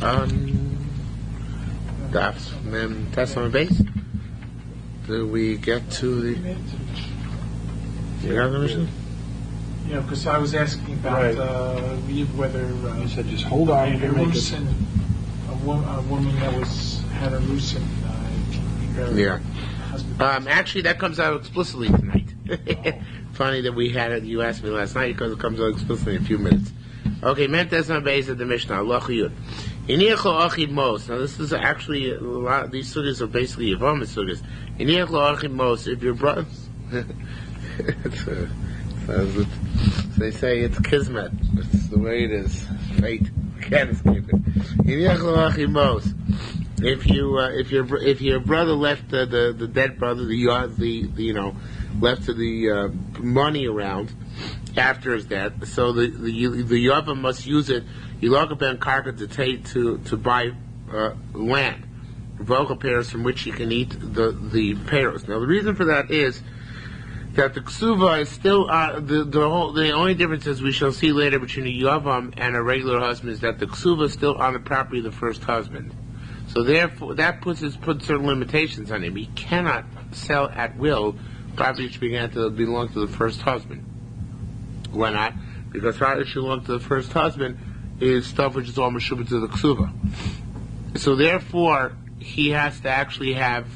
are on Daf Mem Tesson base. Do we get to the? You got the mission? Yeah, because I was asking about whether you said just hold on. a woman that had a roosin. Actually, that comes out explicitly tonight. Funny that we had it. You asked me last night because it comes out explicitly in a few minutes. Okay, Mentes on base of the Mishnah. Allah Chiyud. Iniachlo achid mos. Now, this is actually a lot. These sugyas are basically Yevamah sugyas. Iniachlo achid mos. If your brother, they say it's kismet. It's the way it is. Fate. Can't escape it. Iniachlo achid mos. If your brother left the dead brother left the money around after his death, so the Yava must use it. Yilaka ben karka to buy land, vocal pears from which he can eat the pears. Now the reason for that is that the ksuva is still the only difference, as we shall see later, between a yavam and a regular husband is that the ksuva is still on the property of the first husband. So therefore, that puts certain limitations on him. He cannot sell at will property which began to belong to the first husband. Why not? Because property which belongs to the first husband is stuff which is all meshubah to the ksuva. So therefore, he has to actually have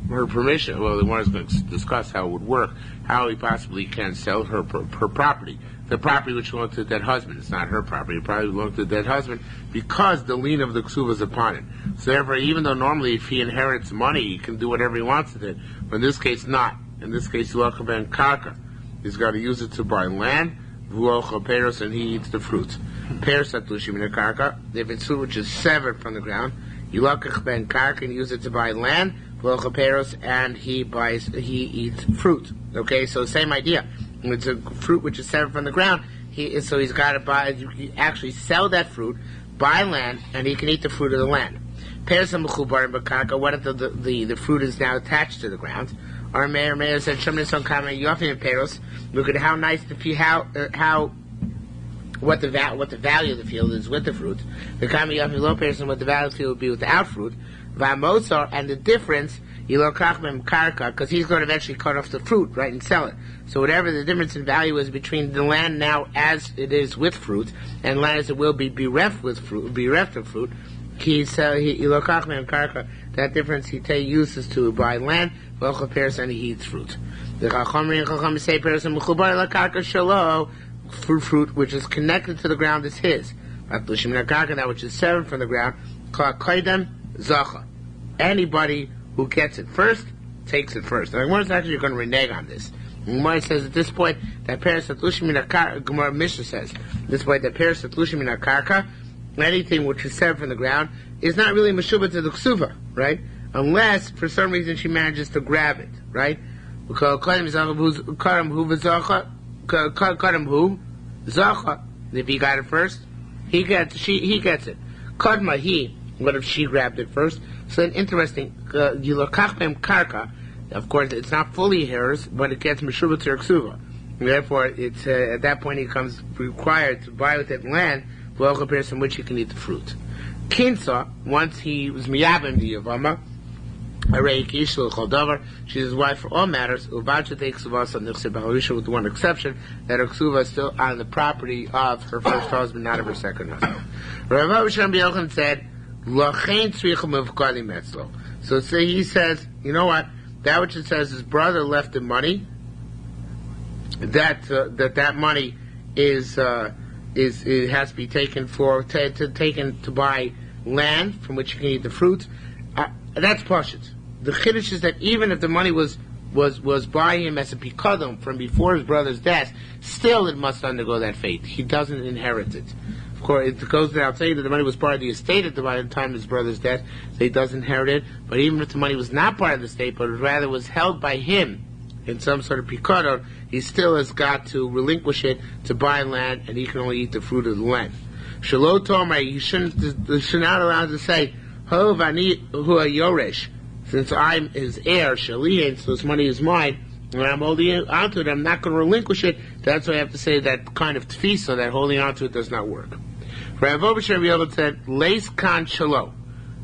her permission. Well, the one is going to discuss how it would work, how he possibly can sell her property. The property which belongs to the dead husband. It's not her property. It probably belongs to the dead husband because the lien of the ksuva is upon it. So therefore, even though normally if he inherits money, he can do whatever he wants with it, but in this case, not. In this case, Yilaka ben karka. He's got to use it to buy land, vuocha peros, and he eats the fruits. Peros atlushim in karka. If it's fruit which is severed from the ground, Yilaka ben karka and use it to buy land, vuocha peros, and he eats fruit. Okay, so same idea. It's a fruit which is severed from the ground. He's got to buy. You actually sell that fruit, buy land, and he can eat the fruit of the land. Peros and mechubarim b'karka. What if the fruit is now attached to the ground? Our mayor said, "Shemnes on kamen yofim peros." Look at how nice what the value of the field is with the fruit. The kamen yofim low peros, and what the value of the field would be without fruit. V'amosar, and the difference. Because he's going to eventually cut off the fruit, right, and sell it. So whatever the difference in value is between the land now as it is with fruit and land as it will be bereft of fruit, that difference he uses to buy land, and he eats fruit. The Chacham say fruit which is connected to the ground is his. That which is severed from the ground, anybody who gets it first, takes it first. Now, Gemara is actually going to renege on this. Gemara says at this point that Peres Atlushim in Akarka, Gemara Mishnah says, at this point that Peres Atlushim in Akarka, anything which is severed from the ground, is not really Meshubah to the Ksuva, right? Unless, for some reason, she manages to grab it, right? If he got it first, he gets it. Kadma, what if she grabbed it first? So then, interesting. Yilakach bem karka. Of course, it's not fully hers, but it gets meshubah to her ksuva. Therefore, it's at that point he becomes required to buy with it land, well, appears from which he can eat the fruit. Kinsa, once he was miyabim the yavama, she's his wife for all matters. Ubacha takes ksuvas on nichse b'harisha, with one exception, that her ksuva is still on the property of her first husband, not of her second husband. Rav Avisham B'Yochanan said, so he says, you know what? That which it says his brother left the money. That money is it has to be taken to buy land from which you can eat the fruit. That's pashut. The chiddush is that even if the money was by him as a pikadon from before his brother's death, still it must undergo that fate. He doesn't inherit it. Of course, it goes without saying that the money was part of the estate at the time of his brother's death, so he does inherit it. But even if the money was not part of the estate, but rather was held by him in some sort of pikadon, he still has got to relinquish it to buy land, and he can only eat the fruit of the land. Shalot Tomei, you should not allow to say, Ho vani hu yoresh, since I'm his heir, Shalihin, so this money is mine, and I'm holding onto it, I'm not going to relinquish it. That's why I have to say that kind of tefisa, that holding onto it does not work. Rav Obisher said, Leis kan shalo.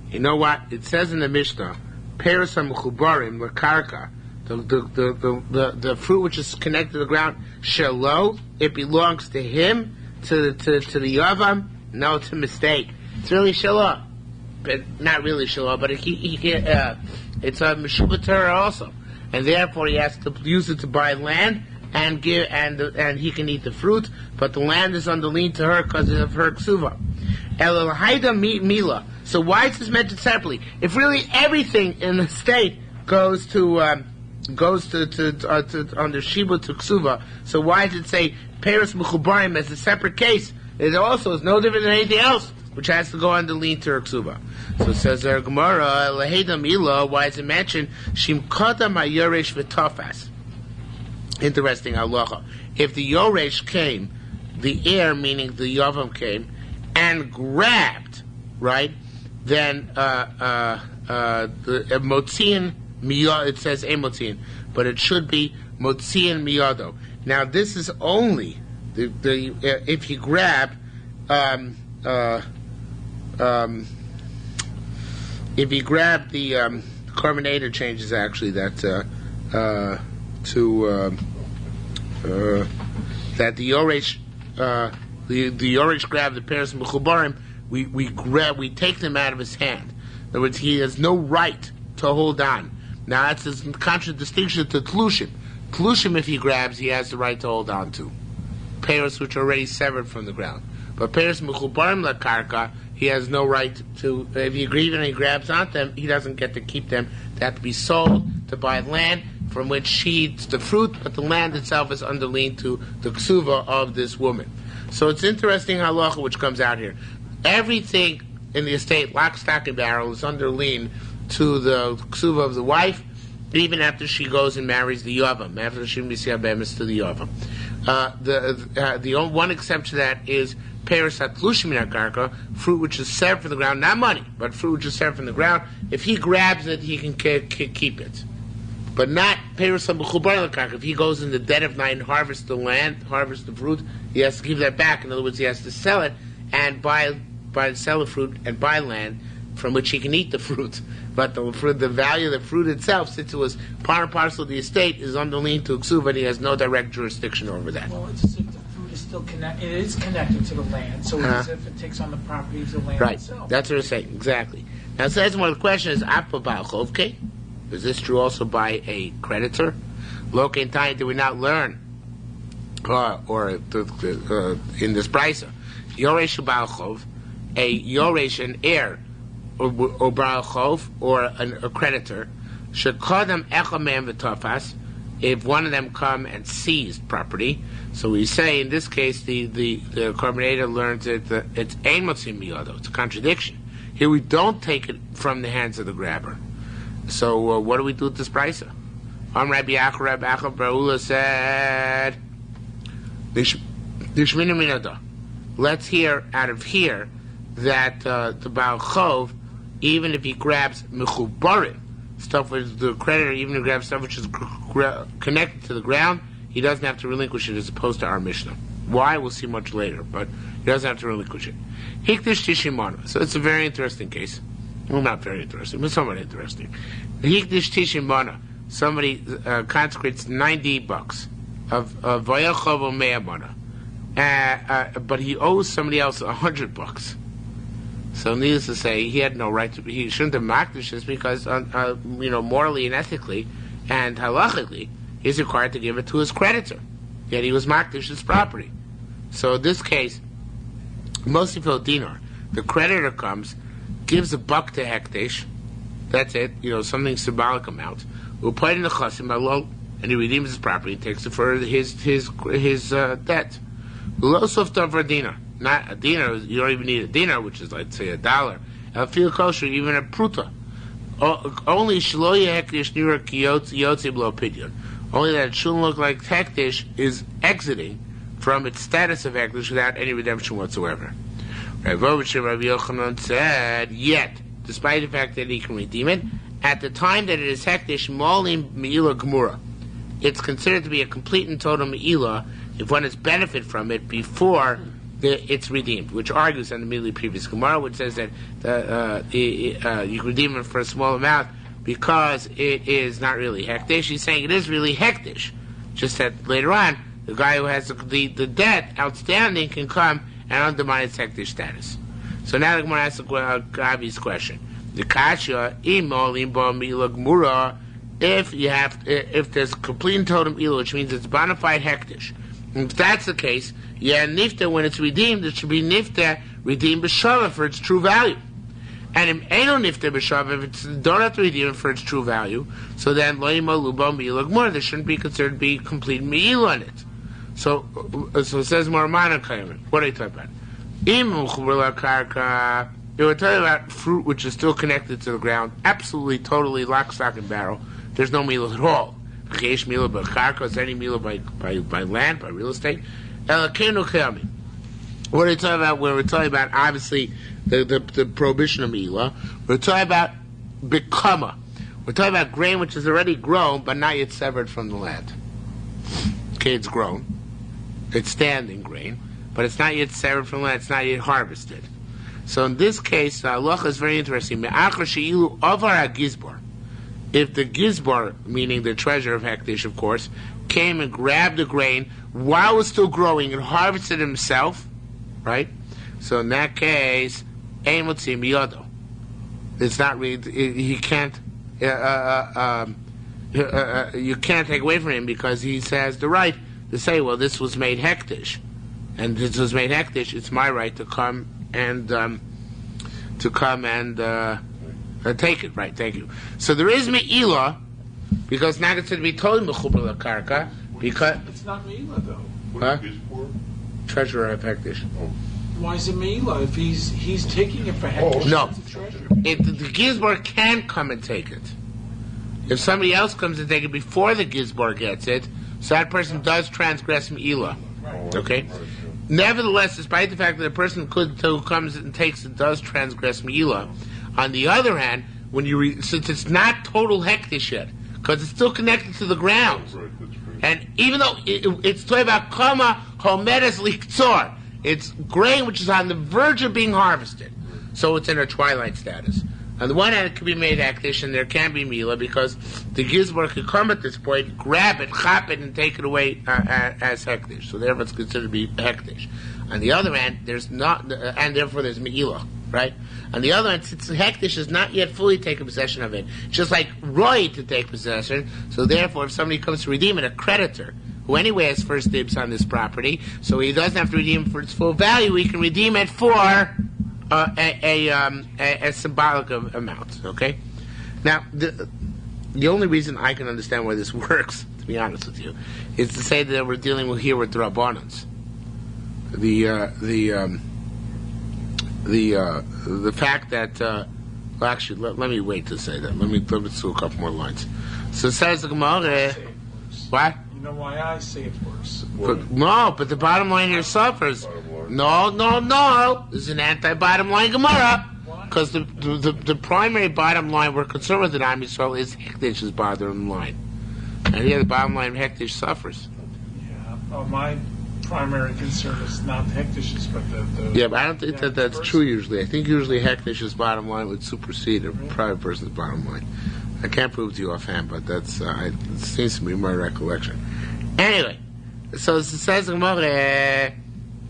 You know what? It says in the Mishnah, Perasam chubarim lakarka, the fruit which is connected to the ground, shalo, it belongs to him, to the Yavam. No, it's a mistake. It's really shalo, but not really shalo. But it's a Meshubat Torah also, and therefore he has to use it to buy land and give, and he can eat the fruit. But the land is under lien to her because of her ksuva. El haida mila. So why is this mentioned separately? If really everything in the state goes to under shiba to ksuva, so why does it say peres mechubarim as a separate case? It also is no different than anything else, which has to go under lien to her ksuva. So it says there Gemara, Laheda Mila, why is it mentioned? Shim Kata Ma Yoresh V'Tafas. Interesting halacha. If the Yoresh came, the heir, meaning the Yavam came, and grabbed, right, then the Motzian Miyad, it says Emotzian, but it should be Motzian Miyado. Now this is only if he grabbed if he grabbed the Carbonator changes actually that that the Yoresh the Yoresh grabbed the Peres Mechubarim, we take them out of his hand. In other words, he has no right to hold on. Now that's a contradistinction to Tlushim. Tlushim, if he grabs, he has the right to hold on to. Peres which are already severed from the ground. But Peres Mechubarim la Karka, he has no right to, if he agrees and he grabs onto them, he doesn't get to keep them. They have to be sold to buy land from which she eats the fruit, but the land itself is under lien to the ksuva of this woman. So it's interesting halacha which comes out here. Everything in the estate, lock, stock, and barrel, is under lien to the ksuva of the wife, even after she goes and marries the yavam, after she misiabemis to the yavam. The one exception to that is peres atlushim min hakarka, fruit which is severed from the ground, not money, but fruit which is severed from the ground. If he grabs it, he can keep it. But not peres mechubar lakarka. If he goes in the dead of night and harvests the land, harvests the fruit, he has to give that back. In other words, he has to sell it and sell the fruit and buy land from which he can eat the fruit. But the value of the fruit itself, since it was part and parcel of the estate, is under lien to Ksuva, and he has no direct jurisdiction over that. Well, it's as if the fruit is still connected. It is connected to the land, so it's as if it takes on the property of the land itself. Right, that's what it's saying, exactly. Now, so that's one of the questions, is this true also by a creditor? Loke and Tanya, do we not learn, in this brisa, Yoresh Balchov, a Yoresh, an heir, or Baal Chov, or a creditor, should call them Echamem v'Tafas, if one of them come and seized property. So we say in this case the carbonator learns that it's Ein Motzim Miyado. It's a contradiction. Here we don't take it from the hands of the grabber. So what do we do with this brisa? Rabbi Acha Braula said, Dishmina Minada. Let's hear out of here that the Baal Chov, even if he grabs mechubarim, stuff with the creditor, even if he grabs stuff which is connected to the ground, he doesn't have to relinquish it, as opposed to our Mishnah. Why? We'll see much later, but he doesn't have to relinquish it. Hikdish Tishimana. So it's a very interesting case. Well, not very interesting, but somewhat interesting. Hikdish Tishimana. Somebody consecrates $90 of Vayachav Me'amana, but he owes somebody else $100. So needless to say, he had no right to. He shouldn't have makdish this because, morally and ethically, and halachically, he's required to give it to his creditor. Yet he was makdish his property. So in this case, mostly for dinar, the creditor comes, gives $1 to hekdesh. That's it. Something symbolic amount. We'll put it in the chasim alone, and he redeems his property. He takes it for his debt. Losov for dinar. Not a dinar, you don't even need a dinar, which is like, say, $1. A feel kosher, even a pruta. Only shloya hekdesh nira kiyotzi blo pidyon. Only that it shouldn't look like hekdesh is exiting from its status of hekdesh without any redemption whatsoever. Rav Yochanan said, yet, despite the fact that he can redeem it, at the time that it is hekdesh molim me'ilah gemura, it's considered to be a complete and total me'ilah if one has benefit from it before it's redeemed, which argues on the immediately previous Gemara, which says that you can redeem it for a small amount because it is not really hektish. He's saying it is really hektish, just that later on, the guy who has the debt outstanding can come and undermine its hektish status. So now the Gemara asks a obvious question. The kasha imolim bo mila gmura, if there's complete and total ilah, which means it's bona fide hektish. If that's the case, nifta, when it's redeemed, it should be nifta, redeemed b'shava for its true value. And if eno nifta b'shava, if it's don't have to redeem it for its true value, so then lo yimalu bo mila gmura, there shouldn't be considered to be complete meila on it. So it says Moramana Kayman. What are you talking about? They were talking about fruit which is still connected to the ground, absolutely, totally, lock, stock, and barrel. There's no meal at all. Is any meal by land, by real estate? What are you talking about? When we're talking about, obviously, the prohibition of meal, we're talking about bikama. We're talking about grain which is already grown, but not yet severed from the land. Okay, it's grown. It's standing grain, but it's not yet severed from land, it's not yet harvested. So in this case, the halacha is very interesting. If the gizbar, meaning the treasure of hektish, of course, came and grabbed the grain while it was still growing and harvested himself, right? So in that case, it's not really, he can't, you can't take away from him because he has the right to say, well, this was made hektish, and this was made hektish. It's my right to come and take it. Right? Thank you. So there is me'ilah because now it's going to be told mechubar lakarka because it's not me'ilah though. Huh? Treasurer of hektish. Oh. Why is it me'ilah if he's taking it for hektish? No, if the gizbar can come and take it. If somebody else comes and take it before the gizbar gets it, so that person does transgress me'ilah. Okay? Nevertheless, despite the fact that a person who comes and takes it does transgress me'ilah, on the other hand, when since it's not total hektish yet, because it's still connected to the ground, and even though it's talking about kama homedes liktzor, it's grain which is on the verge of being harvested, so it's in a twilight status. On the one hand, it can be made hektish, and there can be milah because the gizbar could come at this point, grab it, chop it, and take it away as hektish. So therefore, it's considered to be hektish. On the other hand, there's not, and therefore there's milah, right? On the other hand, since hektish has not yet fully taken possession of it, just like roy to take possession. So therefore, if somebody comes to redeem it, a creditor who anyway has first dibs on this property, so he doesn't have to redeem it for its full value. He can redeem it for a symbolic amount. Okay. Now, the only reason I can understand why this works, to be honest with you, is to say that we're dealing here with the Rabbanans. The fact that well, actually, let me wait to say that. Let me do a couple more lines. So it says the Gemara. What? You know why I say it works? But the bottom line here suffers. No. There's an anti-bottom line Gemara. Because the primary bottom line we're concerned with in Am Yisrael is Hektish bottom line. And here the bottom line of Hektish suffers. Yeah. My primary concern is not Hektish's, but the yeah, but I don't think that's true usually. I think usually Hektish's bottom line would supersede a private person's bottom line. I can't prove it to you offhand, but that's it seems to be my recollection. Anyway, so it says Rabbi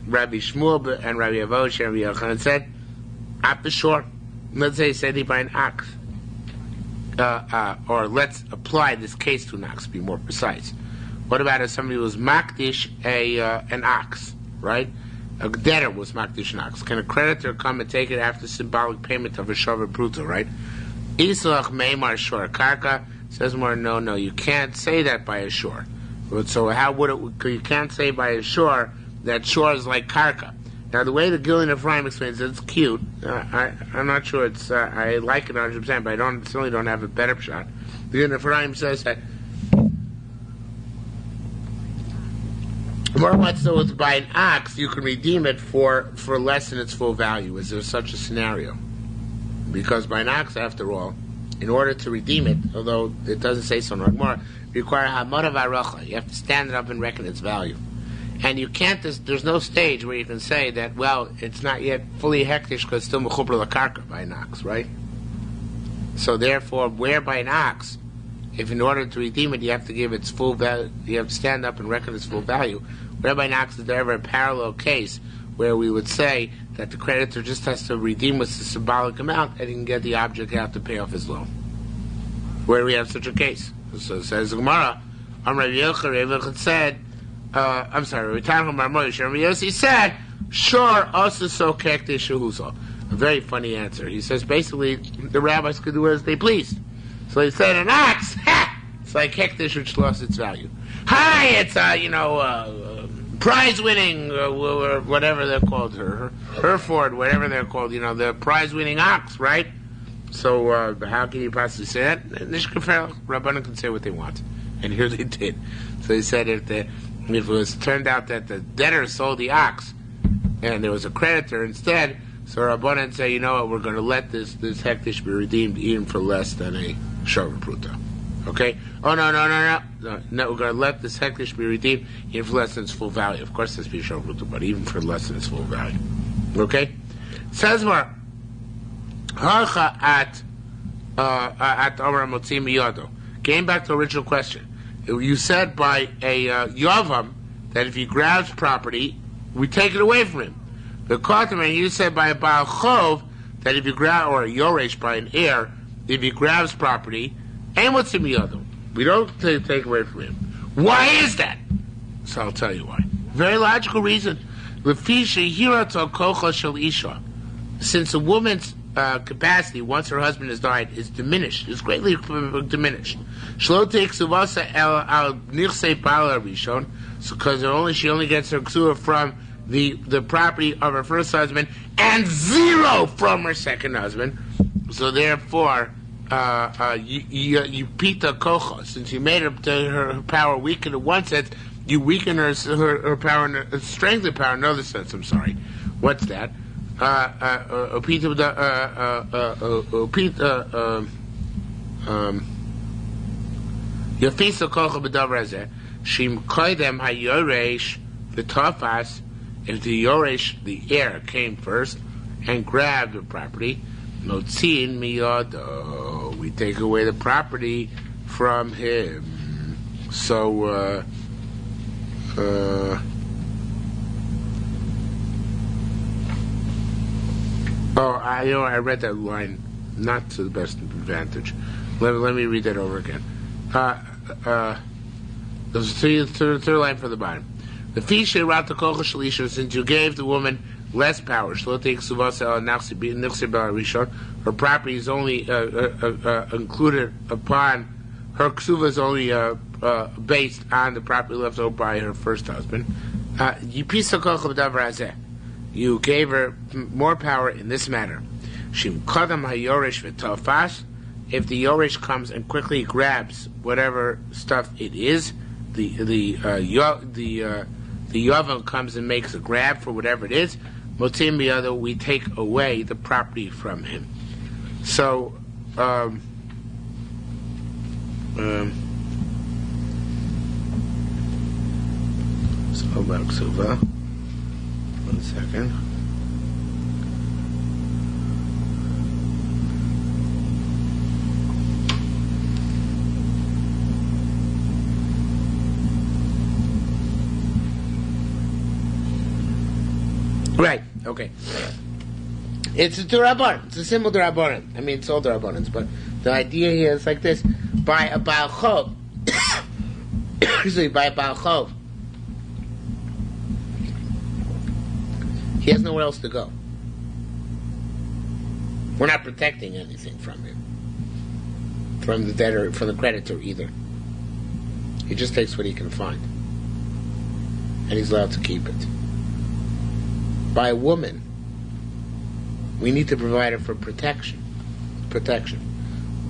Shmuel and Rabbi Avosh and Rabbi Yochanan said, at the shore, let's say he said he by an ox, or let's apply this case to an ox, to be more precise. What about if somebody was makdish an ox, right? A debtor was makdish an ox. Can a creditor come and take it after symbolic payment of a shavar bruta, right? Islach meimar shor karka says more. No, you can't say that by a shore. So how would it? You can't say by a shore that shore is like karka. Now the way the Gillian Ephraim explains it, it's cute. I'm not sure it's. I like it 100%, but I certainly don't have a better shot. The Gillian Ephraim says that. More much so with by an ox, you can redeem it for less than its full value. Is there such a scenario? Because by an ox, after all, in order to redeem it, although it doesn't say so in Gemara, you require hamara v'aracha. You have to stand it up and reckon its value. And you can't, there's no stage where you can say that, well, it's not yet fully hektish because it's still mechuber lakarka by an ox, right? So therefore, where by an ox, if in order to redeem it, you have to give its full value, you have to stand up and reckon its full value, where by an ox is there ever a parallel case where we would say that the creditor just has to redeem with a symbolic amount and he can get the object out to pay off his loan? Where do we have such a case? So it says Gemara, Rabbi said, Rabbi Yossi said, sure, also so kekte shehuso. A very funny answer. He says basically the rabbis could do as they pleased. So he said an ox, it's like hektish which lost its value. Hi, it's prize winning, or whatever they're called, Hereford, whatever they're called, the prize winning ox, right? So how can you possibly say that? Rabbanan can say what they want, and here they did. So he said if it was turned out that the debtor sold the ox, and there was a creditor instead, so Rabbanan say, you know what, we're going to let this hektish be redeemed even for less than a shover pruta. Okay? Oh, no, we're going to let this hektish be redeemed even for less than its full value. Of course, this be a shover pruta, but even for less than its full value. Okay? Says more. Hacha at Omer Motzim Miyado. Getting back to the original question. You said by a Yavam that if he grabs property, we take it away from him. The Kotaman, you said by a Baal Chov that if you grab, or a Yoresh by an heir, if he grabs property, and what's in the other? We don't take away from him. Why is that? So I'll tell you why. Very logical reason. Since a woman's capacity, once her husband has died, is diminished, is greatly diminished. So because she only gets her ksua from the property of her first husband and zero from her second husband. So therefore, you pita kocha. Since you made her power weaken in one sense, you weaken her power, strength of power in another sense. I'm sorry. What's that? Yafisa kocha b'davar hazeh shim koydem hayoresh v'tafas. If the Yoresh, the heir, came first and grabbed the property, Motzin miyado, we take away the property from him. So, I read that line not to the best advantage. Let me read that over again. There's a third line from the bottom. The fishe rat kocha shalisha, since you gave the woman less power, her property is only included upon her ksuva is only based on the property left over by her first husband. You gave her more power in this manner. If the Yoresh comes and quickly grabs whatever stuff it is, the Yavam comes and makes a grab for whatever it is, Motzim b'yado, we take away the property from him. So, so about Ksuva. 1 second. Right, okay. It's a Durabanan. It's a simple Durabanan. I mean, it's all Durabanans, but the idea here is like this. By a Baal Chov, by a Baal Chov, he has nowhere else to go. We're not protecting anything from him. From the debtor, from the creditor either. He just takes what he can find. And he's allowed to keep it. By a woman, we need to provide her for protection.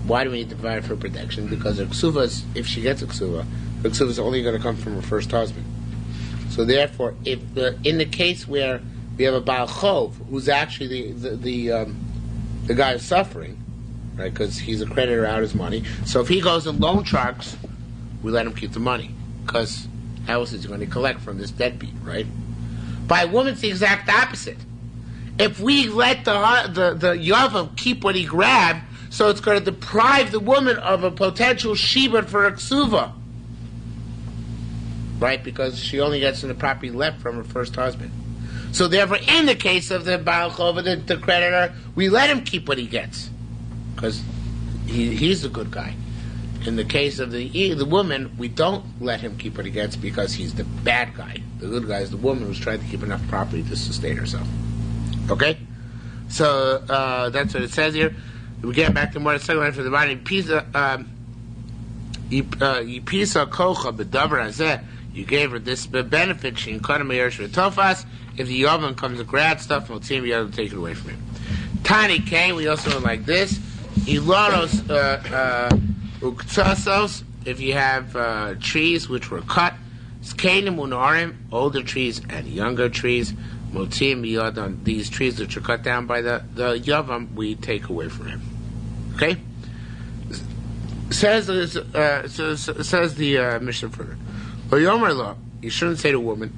Why do we need to provide her for protection? Because her ksuvas, if she gets a ksuva, her ksuva is only going to come from her first husband. So therefore, if in the case where we have a Baal Chov, who's actually the guy who's suffering, right? Because he's a creditor out his money. So if he goes in loan sharks, we let him keep the money because How else is he going to collect from this deadbeat, right? By a woman, it's the exact opposite. If we let the Yavam keep what he grabbed, so it's going to deprive the woman of a potential shibud for a ksuva. Right? Because she only gets in the property left from her first husband. So therefore, in the case of the Baal Chova, the creditor, we let him keep what he gets. Because he's the good guy. In the case of the woman, we don't let him keep what he gets because he's the bad guy. The good guy is the woman who's trying to keep enough property to sustain herself. Okay? So that's what it says here. We get back to more the second line for the body. Pisa kocha b'davar hazeh. You gave her this benefit. She included me'erish v'tofas. If the Yavam comes to grab stuff, we'll see him, you have to take it away from him. Tani came, we also went like this. Ilaros uktasos, if you have trees which were cut. Skanim unarim, older trees and younger trees. Motim yadon, these trees which are cut down by the Yavam, we take away from him. Okay? Says the Mishnah further. You shouldn't say to a woman,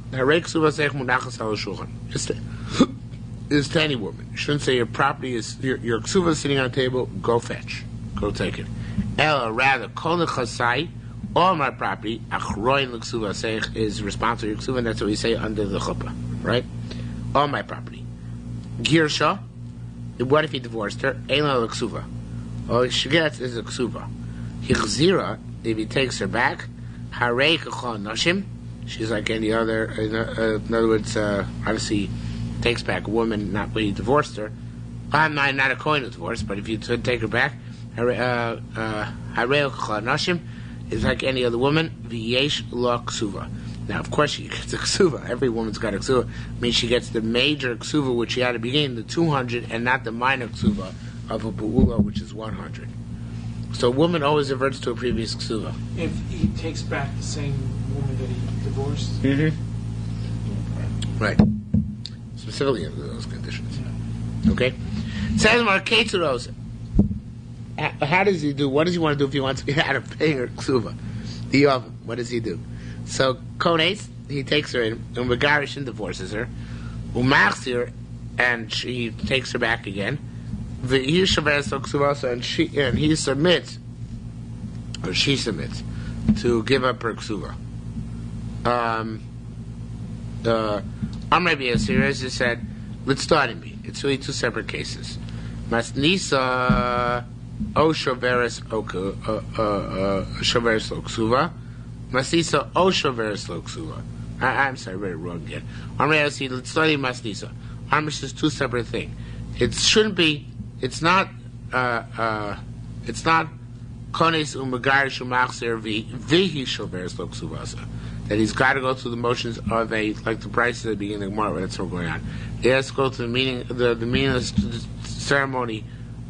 is to any woman. You shouldn't say your property is, your ksuva is sitting on a table, go fetch. Go take it. Ella, rather, kol chasai, all my property, achroin l'ksuva seich, is responsible for your ksuva, and that's what we say under the chuppah, right? All my property. Girsha, what if he divorced her? Eila l'ksuva. All she gets is a ksuva. Hichzira, if he takes her back, harei kachon nashim, she's like any other, in other words, obviously takes back a woman, not when he divorced her. I'm not a coin of divorce, but if you take her back, harei kachon nashim, is like any other woman, v'yesh lo ksuva. Now, of course, she gets a ksuva. Every woman's got a ksuva. I mean, she gets the major ksuva, which she had to begin, the 200, and not the minor ksuva of a bu'ula, which is 100. So a woman always reverts to a previous ksuva. If he takes back the same woman that he divorced? Mm-hmm. Right. Specifically under those conditions. Okay? Says Mar Ketsuros. How does he do? What does he want to do if he wants to get out of paying her ksuva? The oven. What does he do? So Kones, he takes her in, and Megarish and divorces her. Umachzir, and he takes her back again. And he submits, or she submits, to give up her ksuva. Maybe as serious as said, let's start in me. It's really two separate cases. Masnisa o shoveres shoveres lo ksuva. Masnisa o shoveres lo ksuva. I'm sorry, I read it wrong again. Let's study Masnisa. Amish is two separate things. It shouldn't be. It's not kones umagarish umachzer vihi shoveres lo ksuvasa. That he's got to go through the motions of like the price at the beginning of the Gemara. That's what's going on. He has to go through the meaningless ceremony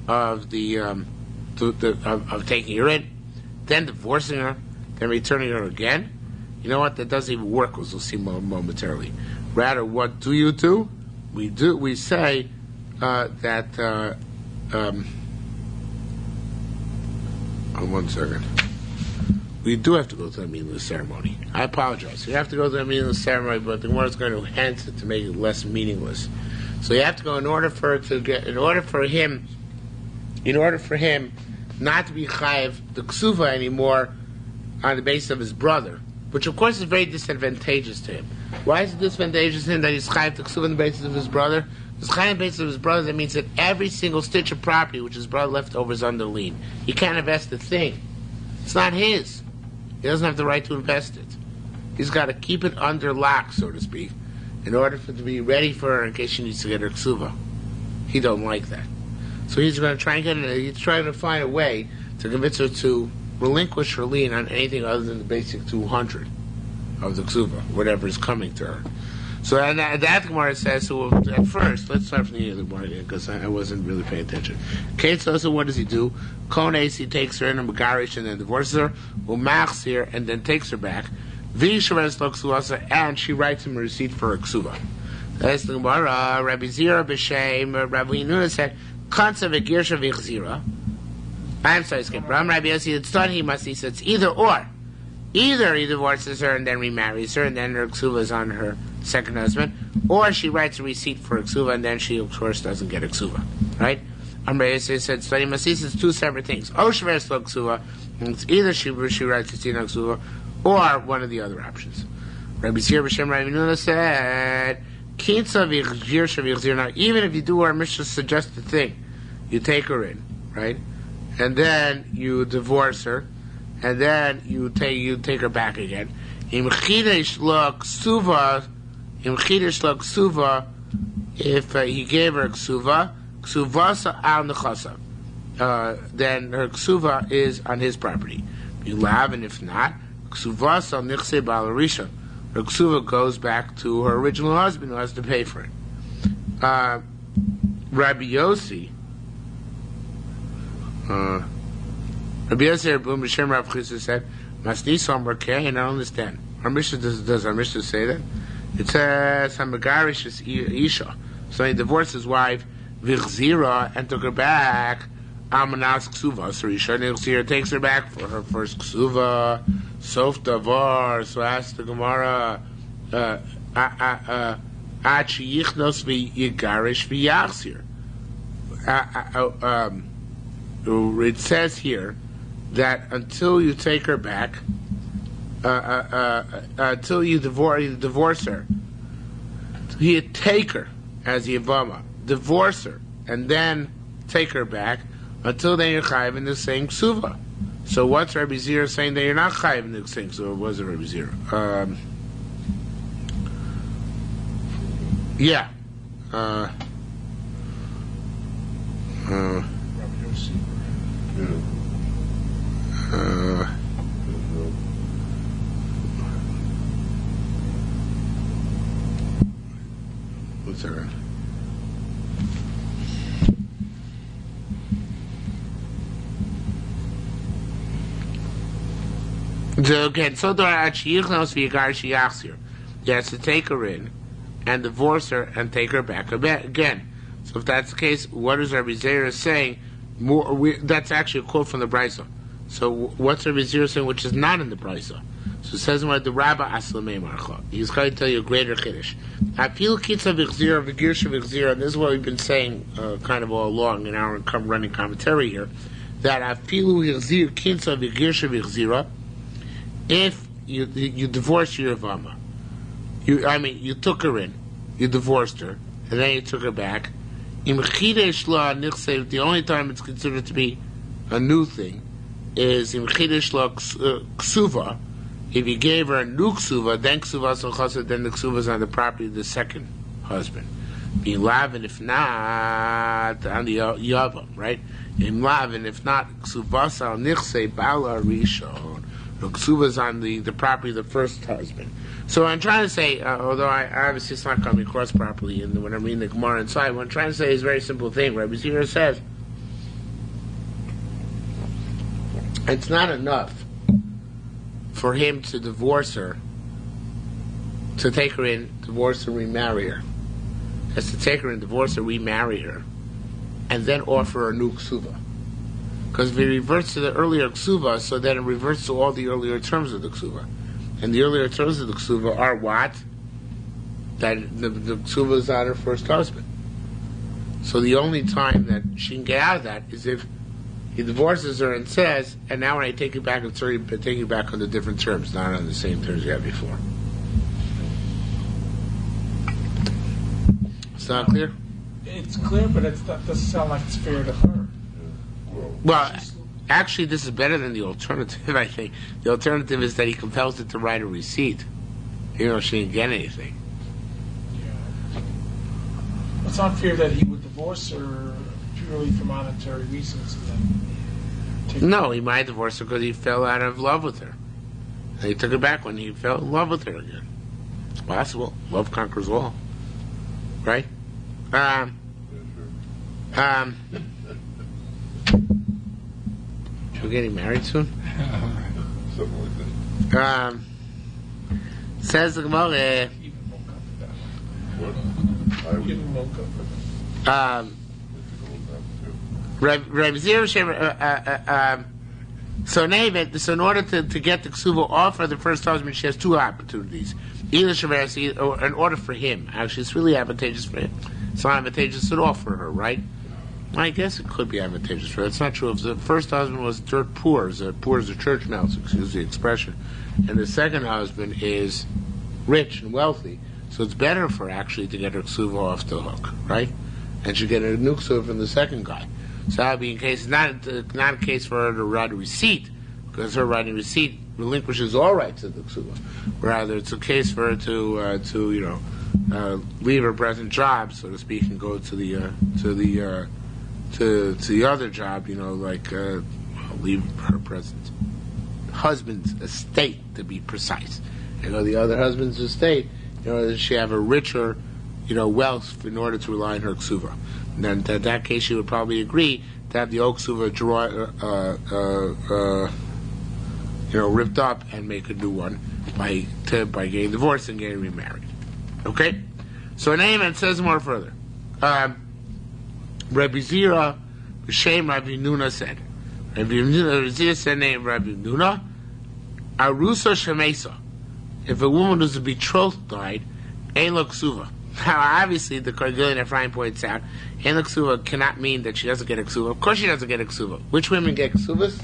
of of taking her in, then divorcing her, then returning her again. You know what? That doesn't even work, as we'll see momentarily. Rather, what do you do? We say that. One second. We do have to go through the meaningless ceremony. I apologize. You have to go through the meaningless ceremony, but the Gemara is going to enhance it to make it less meaningless. So you have to go in order for him not to be chayiv the ksuva anymore on the basis of his brother, which of course is very disadvantageous to him. Why is it disadvantageous to him that he's chayiv the ksuva on the basis of his brother? Because chayiv on the basis of his brother, that means that every single stitch of property which his brother left over is under lien. He can't invest a thing. It's not his. He doesn't have the right to invest it. He's got to keep it under lock, so to speak, in order for it to be ready for her in case she needs to get her ksuva. He don't like that. So he's going to try and he's trying to find a way to convince her to relinquish her lien on anything other than the basic 200 of the ksuva, whatever is coming to her. So that Gemara says, so at first, let's start from the other one again, because I wasn't really paying attention. Kate says, so what does he do? Kones, he takes her in, and Megarish, and then divorces her, Umachzir, and then takes her back. Vishares lo ksuasa, and she writes him a receipt for a ksuva. That's the Gemara. Rabbi Zira b'shem, Rabbi Yinuna said, Kansa v'girsha v'chzira. I'm sorry, skip. Rabbi Yossi, it's done, he said, it's either or. Either he divorces her and then remarries her, and then her ksuva is on her second husband, or she writes a receipt for a ksuva, and then she, of course, doesn't get a ksuva, right? Amrei said, study masis is two separate things. O shveres lo ksuva, it's either she writes a receipt on ksuva, or one of the other options. Rabbi Zir B'Shem Rabbi Nuna said, Kinsa v'chzir shavichzir. Now, even if you do our Mishnah suggested thing, you take her in, right? And then you divorce her, and then you take her back again. Im chidesh lo ksuva, if he gave her ksuva, ksuvasa al nechasa, then her ksuva is on his property. You lav, and if not, ksuvasa al nichse bal harisha. Her ksuva goes back to her original husband who has to pay for it. Rabbi Yossi, Rabbi Yossi Boom B'Shem Rav Chisda said, Masnisam Rakeh, and I don't understand. Our Mishnah does our Mishnah say that? It says Hamagarish is Isha. So he divorced his wife, Vichzira, and took her back. Amanas Ksuva. So Isha takes her back for her first Ksuva. Sof Davar. So asked the Gemara, Achi Yichnos V'Yigarish V'Yachzir. It says here that until you take her back, until you divorce her, you take her as Yavama, divorce her, and then take her back. Until then, you're chayiv in the same ksuva. So what's Rabbi Zira saying that you're not chayiv in the same ksuva? Was it Rabbi Zira? Yeah. What's that? So again, so he has to take her in and divorce her and take her back again. So if that's the case, what is Rabbi Zera saying? That's actually a quote from the Brisa. So what's Rabbi Zera saying, which is not in the Brisa? So it says the Rabba Aslamei Marcha. He's going to tell you a greater chiddush. I feel kitza v'chzira v'girsha v'chzira, and this is what we've been saying kind of all along in our running commentary here. That I feel v'chzir kitza v'girsha v'chzira. If you divorced your Yavama, you took her in, you divorced her, and then you took her back. The only time it's considered to be a new thing is in ksuva. If you gave her a new ksuva, then ksuva so then the ksuva is on the property of the second husband. Being lav, and if not on the yavam, right? In lav, and if not ksuva sal nichse bala rishon. The ksuva is on the property of the first husband. So what I'm trying to say, although I obviously it's not coming across properly when I'm reading the Gemara inside, what I'm trying to say is a very simple thing. Rabbi Zira says, it's not enough for him to divorce her, to take her in, divorce her, remarry her. He has to take her in, divorce her, remarry her, and then offer her a new ksuva. Because if it reverts to the earlier ksuva, so then it reverts to all the earlier terms of the ksuva. And the earlier terms of the ksuva are what? That the ksuva is on her first husband. So the only time that she can get out of that is if he divorces her and says, and now when I take you back, I'm sorry, but take you back on the different terms, not on the same terms you had before. It's not clear? It's clear, but that doesn't sound like it's fair to her. Well, actually, this is better than the alternative, I think. The alternative is that he compels her to write a receipt. She didn't get anything. Yeah. It's not fair that he would divorce her purely for monetary reasons. No, he might divorce her because he fell out of love with her. And he took her back when he fell in love with her again. It's possible. Love conquers all. Right? We're getting married soon? Something like that. Says the Gemara. Rabbi Zira So in order to get the ksuva off for the first husband, she has two opportunities. Either Shavarasi, or in order for him, actually, it's really advantageous for him. It's not advantageous at all for her, right? I guess it could be advantageous for her. It's not true. If the first husband was dirt poor as a church mouse, excuse the expression, and the second husband is rich and wealthy, so it's better for her actually to get her ksuva off the hook, right? And she get a new ksuva from the second guy. So that would be in case, not a case for her to write a receipt, because her writing receipt relinquishes all rights to the ksuba. Rather, it's a case for her to leave her present job, so to speak, and go to the other job, leave her present husband's estate, to be precise, and go to the other husband's estate in order that she have a richer, wealth in order to rely on her ksuva. And then in that case, she would probably agree to have the old ksuva ripped up and make a new one by getting divorced and getting remarried. Okay? So in Amen, it says more further. Rabbi Zira, B'Shem Rabbi Nuna said, Rabbi Zira said, name Rabbi Nuna, Arusa Shemesa. If a woman who's betrothed died, Ein Lo Ksuva. Now, obviously, the Korgilian Ephraim points out, Ein Lo Ksuva cannot mean that she doesn't get a ksuva. Of course she doesn't get a ksuva. Which women get ksuvas?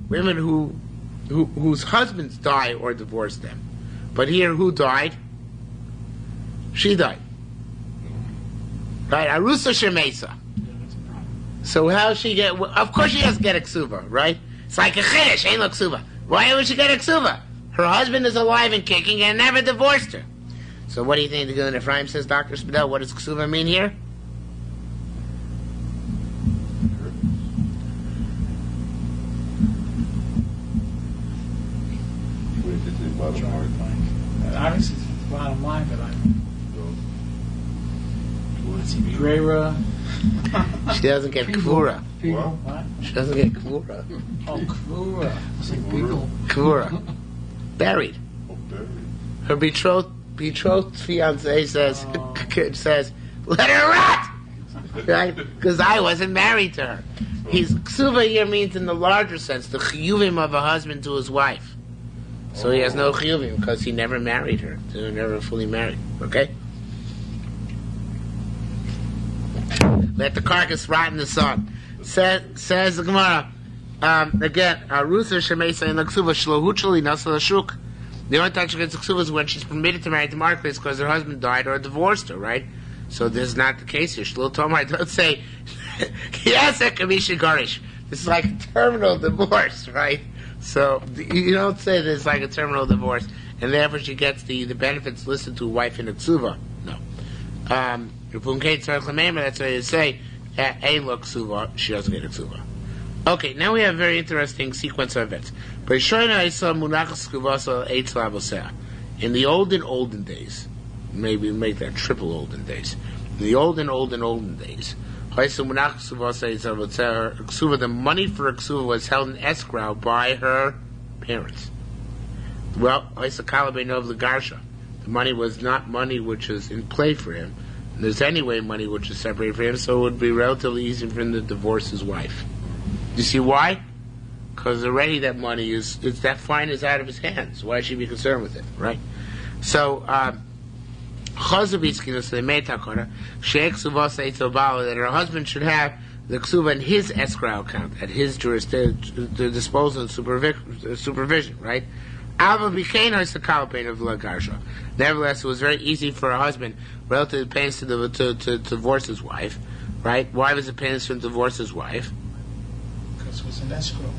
Women whose husbands die or divorce them. But here, who died? She died. Right? Arusa Shemesa. So how she get? Of course she doesn't get a ksuva, right? It's like a chiddush, Ein Lo Ksuva. Why would she get a ksuva? Her husband is alive and kicking and never divorced her. So what do you think the Gilin Ephraim says, Dr. Spadell? What does ksuva mean here? Obviously, it's the bottom line, but Grera. She doesn't get kvura. What? She doesn't get kvura. Oh, Kvura. Kvura. Buried. Her betrothed fiance says, let her rot! Right? Because I wasn't married to her. Ksuva here means in the larger sense, the chiyuvim of a husband to his wife. So he has no chiyuvim because he never married her. They were never fully married. Okay? Let the carcass rot in the sun. Says the Gemara, again, Arusa Shemesa in the Ksuva Shlohuchali Nasal Ashuk. The only time she gets Ksuva is when she's permitted to marry the marketplace because her husband died or divorced her, right? So this is not the case here. Shlo Tomai, don't say, yes, Ekamisha Garish. This is like a terminal divorce, right? So you don't say this is like a terminal divorce, and therefore she gets the benefits listed to a wife in a Ksuva. No. That's why you say, Ein Lo Ksuva, she doesn't get a Ksuva. Okay, now we have a very interesting sequence of events. In the olden days, maybe make that triple olden days. In the olden days, the money for a ksuva was held in escrow by her parents. Well, the money was not money which is in play for him. There's anyway money which is separated for him, so it would be relatively easy for him to divorce his wife. You see why? Because already that money that fine is out of his hands. Why should he be concerned with it, right? So, Chazavitskina, so they made takana, that her husband should have the ksuva in his escrow account, at his jurisdiction, the disposal and supervision, right? Nevertheless, it was very easy for a husband, relative pains to divorce his wife, right? Why was it painless for him to divorce his wife? Because it was an escrow.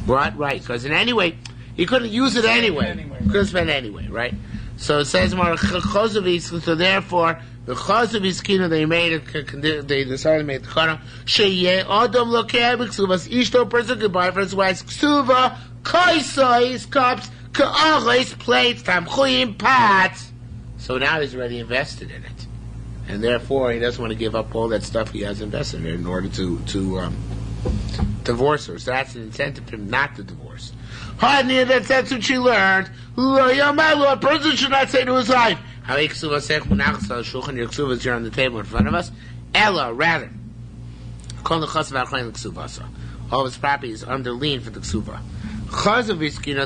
What? Right, because in any way, he couldn't use it anyway. Couldn't spend it anyway, right? So it says more, so therefore, the Chazaviskina, they decided to make the Chana, Sheye Adam Lokeh B'Ksuvas, Ishto, person could buy for his wife's Ksuva, Kaisais, cups, Ka'achais, plates, Tamchuyim, pots. So now he's already invested in it. And therefore, he doesn't want to give up all that stuff he has invested in order to divorce her. So that's an incentive for him not to divorce. That's what she learned. A person should not say to his wife, your ksuva is here on the table in front of us. Ella, rather. all his property is under lien for the ksuva.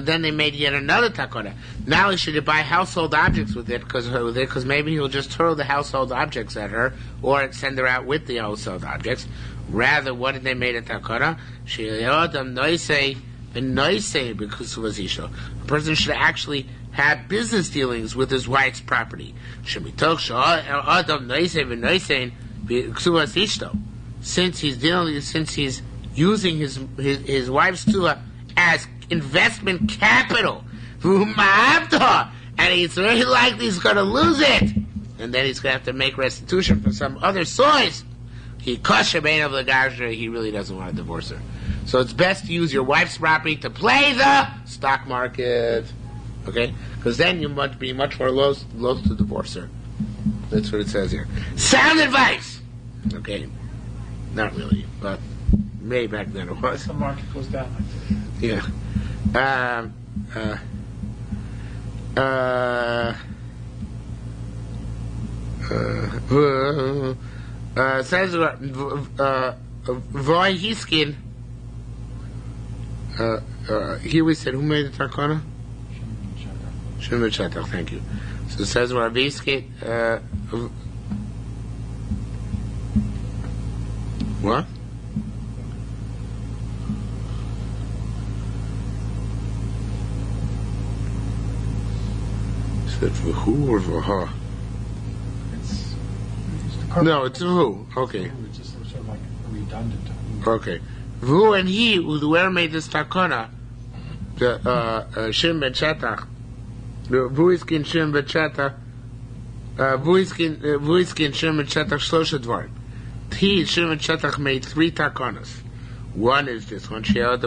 Then they made yet another takana. Not only should he buy household objects with it, because maybe he'll just throw the household objects at her, or send her out with the household objects. Rather, what did they make a takana? A person should actually have business dealings with his wife's property. Since he's using his wife's tula as investment capital, and he's very likely he's going to lose it, and then he's going to have to make restitution for some other source. He really doesn't want to divorce her. So it's best to use your wife's property to play the stock market, okay? Because then you must be much more loath to divorce her. That's what it says here. Sound advice, okay? Not really, but maybe back then it was. The market goes down like that. Yeah. Says Voy Hiskin. Here we said, who made the takana? Shimon Shetach, thank you. So it says Rabbi Hiskin. What? Is it Vahu or Vaha? No, it's Vahu. Okay. It's just sort of like redundant. Okay. Vahu and he, whoever made this takana, the Shem Ben Shetach, the Vuiskin Shem Ben Shetach, Vuiskin Shem Ben Shetach Shlosha Dvarim. He, Shem Ben Shetach, made 3 takanas. One is this one: a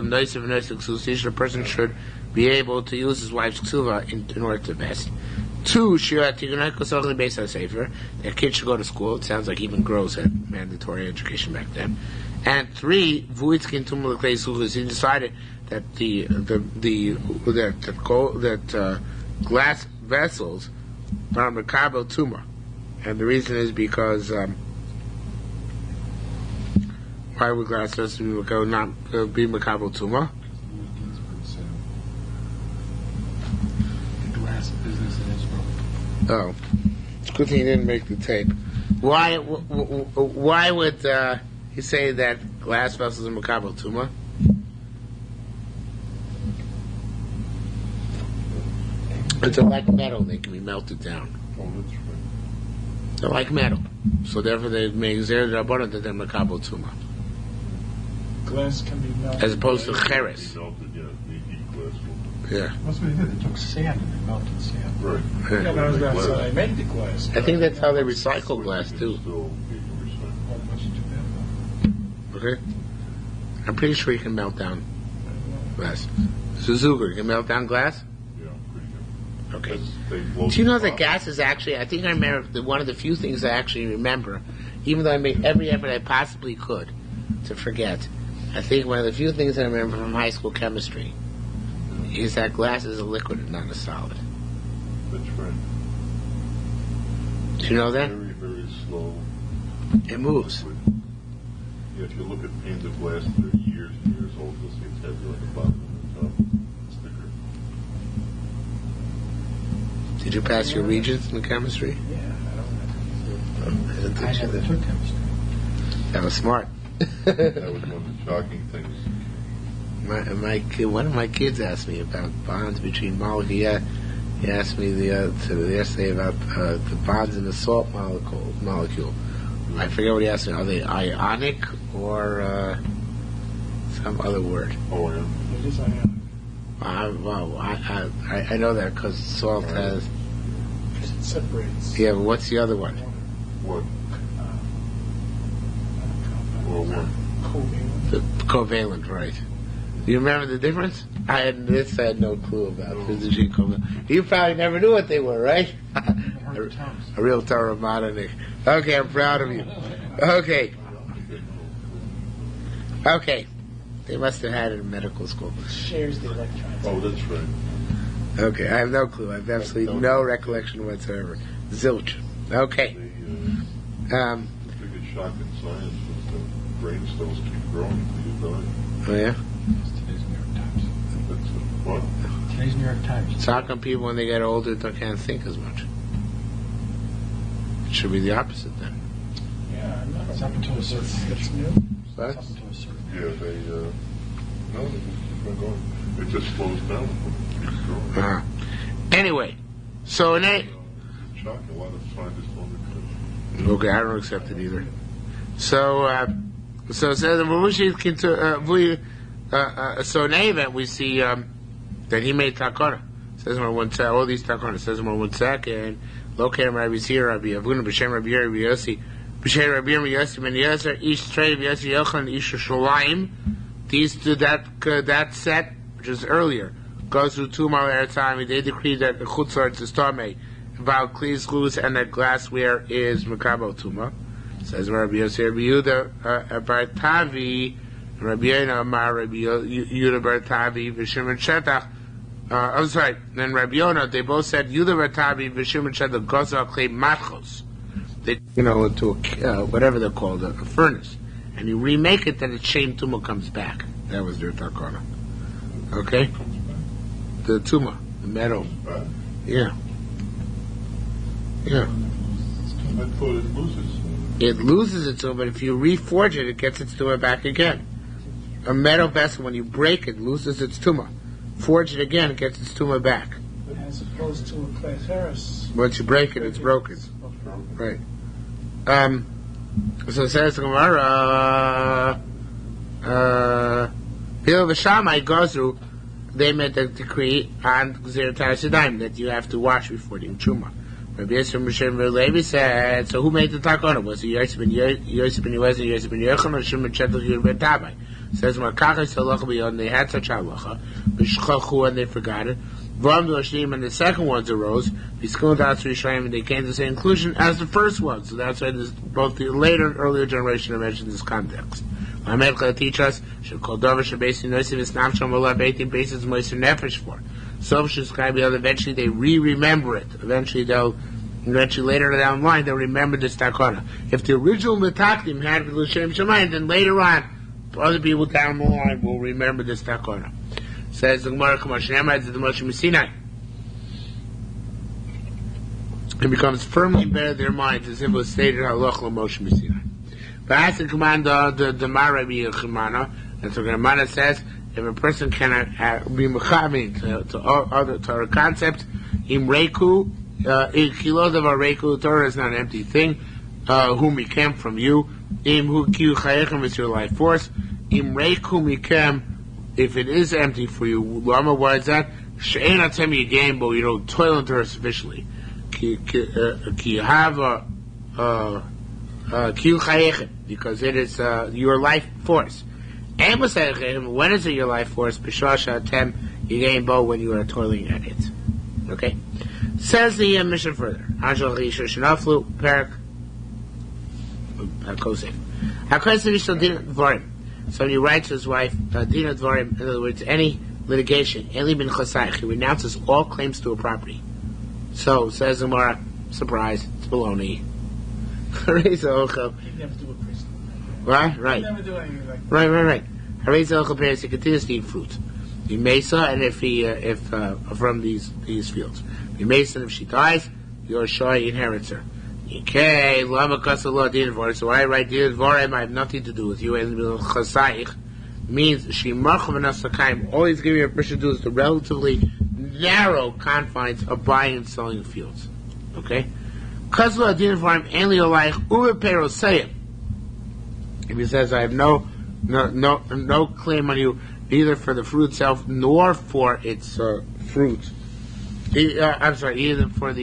person should be able to use his wife's ksuva in order to vest. 2, their kids should go to school. It sounds like even girls had mandatory education back then. And 3, he decided that that glass vessels are makabel tuma, and the reason is because why would glass vessels not be makabel tuma? Oh, it's good thing he didn't make the tape. Why would he say that glass vessels are makabel tuma? It's like metal; they can be melted down. Oh, that's right. They're like metal, so therefore they make zer rabbanon that they're makabel tuma, Glass can be melted. as opposed to cheres. Melted, yeah. They heat glass. Yeah. That's what they did. They took sand and they melted sand. Right. Yeah, but I was going to say, they made the glass. I think that's how they recycle glass too. Still being recycled. Well, that's too bad, Okay, I'm pretty sure you can melt down glass. Suzuki, you can melt down glass. Yeah, pretty good. Okay. They blow Do you know the that gas is actually, I think I remember, one of the few things I actually remember, even though I made every effort I possibly could to forget, I think one of the few things I remember from high school chemistry is that glass is a liquid and not a solid. That's right. Do you know that? Very, very slow. It moves. Yeah, if you look at panes of glass that are years and years old, you'll see it's heavier on the bottom than the top. It's thicker. Did you pass your regents in chemistry? Yeah, I don't know. I didn't think you did. took chemistry. That was smart. That was one of the shocking things. One of my kids asked me about bonds between molecules. He asked me yesterday about the bonds in the salt molecule. I forget what he asked me. Are they ionic or some other word? Oh, yeah. It is ionic. I know that because salt has. It separates. Yeah, but what's the other one? What? Or what? Covalent. The covalent, right? Do you remember the difference? I had no clue about physics and covalent. You probably never knew what they were, right? A real Torah Nick. Okay, I'm proud of you. Okay. They must have had it in medical school. It shares the electrons. Oh, that's right. Okay, I have no clue. I have absolutely no recollection whatsoever. Zilch. Okay. The biggest shock in science was that brain cells keep growing until you die. Oh yeah. Today's New York Times. What? Today's New York Times. So how come people when they get older can't think as much? It should be the opposite then. Yeah, I'm not It's up until a certain It's age. new. What? It's up until a certain age. Yeah, they no, they just keep on going. It just slows down. It keeps going. Uh-huh. Anyway, so in It's shocking. A lot of scientists don't accept. okay, I don't accept it either. So it says so in any event we see that he made takana. Says in one sec, all these takana. Says in one second. Located Rabbi's here, Rabbi Avuna, B'Shem Rabbi Yeri, Rabbi Yossi, B'Shem Rabbi Yeri, Yossi, Ben Yoser, Ish Trey, Rabbi Yossi, Yochanan, Ish Shalayim. These two, that set, which is earlier, goes through 2 mile at a time. They decree that the chutzar is tame, about klis luz, and that glassware is mekabel tuma. Says Rabbi Yossi, Rabbi Yehuda Bar Tavi, Rabbi Yena Amar, Rabbi Yehuda Bar Tavi, V'Shimon Shetach. I'm sorry. Then Rabbi Yonah, they both said Yehuda Bar Tavi, V'Shimon Shetach, Gozal Klei Matchos. They, into a whatever they're called, a furnace, and you remake it, then its shame tuma comes back. That was their takana. Okay, the tuma, the metal. Yeah. I thought it loses. It loses its tuma, but if you reforge it, it gets its tuma back again. A metal vessel, when you break it, loses its tuma. Forge it again, it gets its tuma back. As opposed to a class Harris. Once you break it, it's broken. Right. So it says Gemara, Hil v'Shamai Gazru, they made the decree on Gzer Tarasidaim that you have to wash before doing Truma. Rabbi Yisrael Moshe Levi said, so who made the takana? Was it Yosef ben Yoez and Yosef ben Yochanan or Shimon Shetel Yehuda ben Tabai? Says Markachas halacha b'yod, they had such halacha, v'shchachu, and they forgot it. V'amdu Hashnim, and the second ones arose. V'skol das Yerushalmi, and they came to the same conclusion as the first one. So that's why this, both the later and earlier generation are mentioned in this context. Amelcha teach us should call davar shabeisi noisim isnam shom olah beitim basis moiser nefesh for. So eventually they remember it. Eventually later down the line they'll remember this takana. If the original metakdim had l'shem shemayim, then later on other people down the line will remember this takana. Says the Gemara, the Moshe Sinai. It becomes firmly embedded in their minds as if it was stated halach Moshe Sinai. But as the command the Marabi Chimana, and so the Gemara says, if a person cannot be mechamin to our concept, im reiku, kilod of our reiku, Torah is not an empty thing. Whom we came from you, im hu kiu chayechem is your life force, im reiku mikem. If it is empty for you, Lama, why is that? She'en atem yigam, but you don't toil into her sufficiently. Ki have kiu chayechem, because it is your life force. And when is it your life force? B'shasha atem yigam, when you are toiling at it. Okay. Says the mission further. Anshal Risha Shnaflu Perak Kosef. Hakosef Yishal Din Dvarim. Somebody writes to his wife, Dina Dvarim, in other words, any litigation, Eli bin Chosayich, he renounces all claims to a property. So, says Gemara, surprise, it's baloney. Hareza Ochel. He'd never do a priest. Right, right. He'd never do anything like that. Right. Hareza Ochel Peres, he continues to eat fruit. He mesa, and if from these fields. He mesa, if she dies, your shoy inherits her. Okay, lama kasala din dvar. So I write din dvarim. I have nothing to do with you. And chasayich means she marchav nasakaim. All he's giving her permission to do is the relatively narrow confines of buying and selling fields. Okay, kasala din dvarim only alayich uveperosayim. If he says I have no claim on you, neither for the fruit itself nor for its fruit. I'm sorry, either for